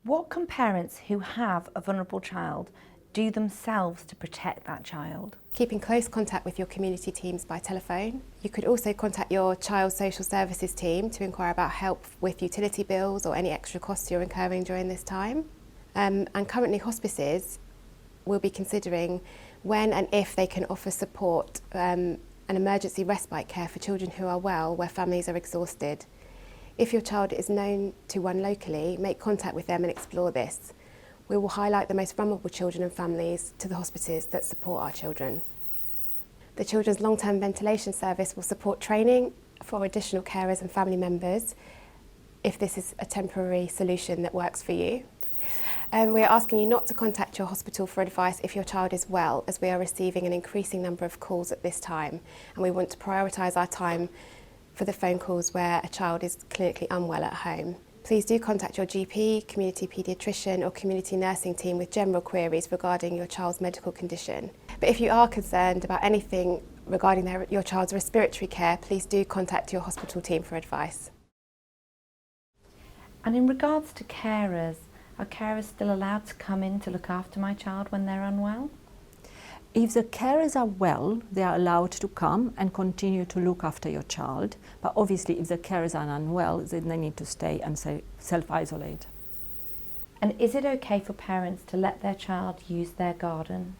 What can parents who have a vulnerable child do themselves to protect that child? Keeping close contact with your community teams by telephone. You could also contact your child social services team to inquire about help with utility bills or any extra costs you're incurring during this time. And currently hospices will be considering when and if they can offer support and emergency respite care for children who are well where families are exhausted. If your child is known to one locally, make contact with them and explore this. We will highlight the most vulnerable children and families to the hospices that support our children. The Children's Long-Term Ventilation Service will support training for additional carers and family members if this is a temporary solution that works for you. We are asking you not to contact your hospital for advice if your child is well, as we are receiving an increasing number of calls at this time, and we want to prioritise our time for the phone calls where a child is clinically unwell at home. Please do contact your GP, community paediatrician or community nursing team with general queries regarding your child's medical condition. But if you are concerned about anything regarding your child's respiratory care, please do contact your hospital team for advice. And in regards to carers, are carers still allowed to come in to look after my child when they're unwell? If the carers are well, they are allowed to come and continue to look after your child. But obviously, if the carers are unwell, then they need to stay and self-isolate. And is it okay for parents to let their child use their garden?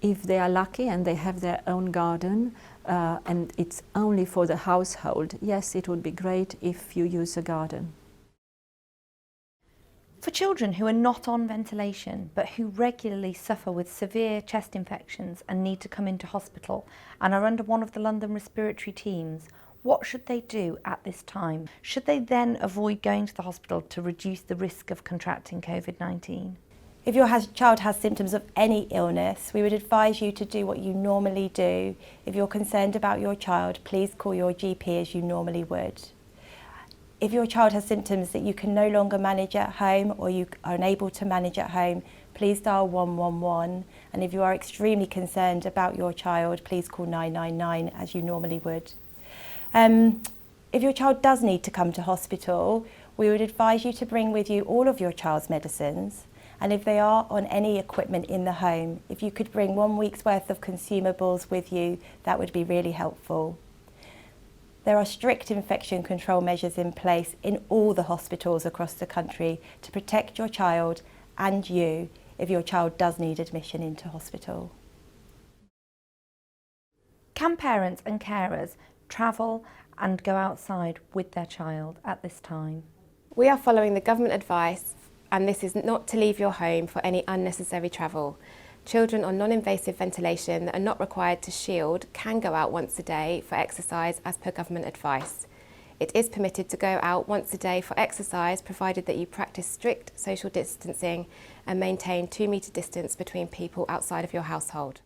If they are lucky and they have their own garden and it's only for the household, yes, it would be great if you use the garden. For children who are not on ventilation but who regularly suffer with severe chest infections and need to come into hospital and are under one of the London respiratory teams, what should they do at this time? Should they then avoid going to the hospital to reduce the risk of contracting COVID-19? If your child has symptoms of any illness, we would advise you to do what you normally do. If you're concerned about your child, please call your GP as you normally would. If your child has symptoms that you can no longer manage at home or you are unable to manage at home, please dial 111. And if you are extremely concerned about your child, please call 999 as you normally would. If your child does need to come to hospital, we would advise you to bring with you all of your child's medicines. And if they are on any equipment in the home, if you could bring 1 week's worth of consumables with you, that would be really helpful. There are strict infection control measures in place in all the hospitals across the country to protect your child and you if your child does need admission into hospital. Can parents and carers travel and go outside with their child at this time? We are following the government advice, and this is not to leave your home for any unnecessary travel. Children on non-invasive ventilation that are not required to shield can go out once a day for exercise as per government advice. It is permitted to go out once a day for exercise provided that you practice strict social distancing and maintain 2 metre distance between people outside of your household.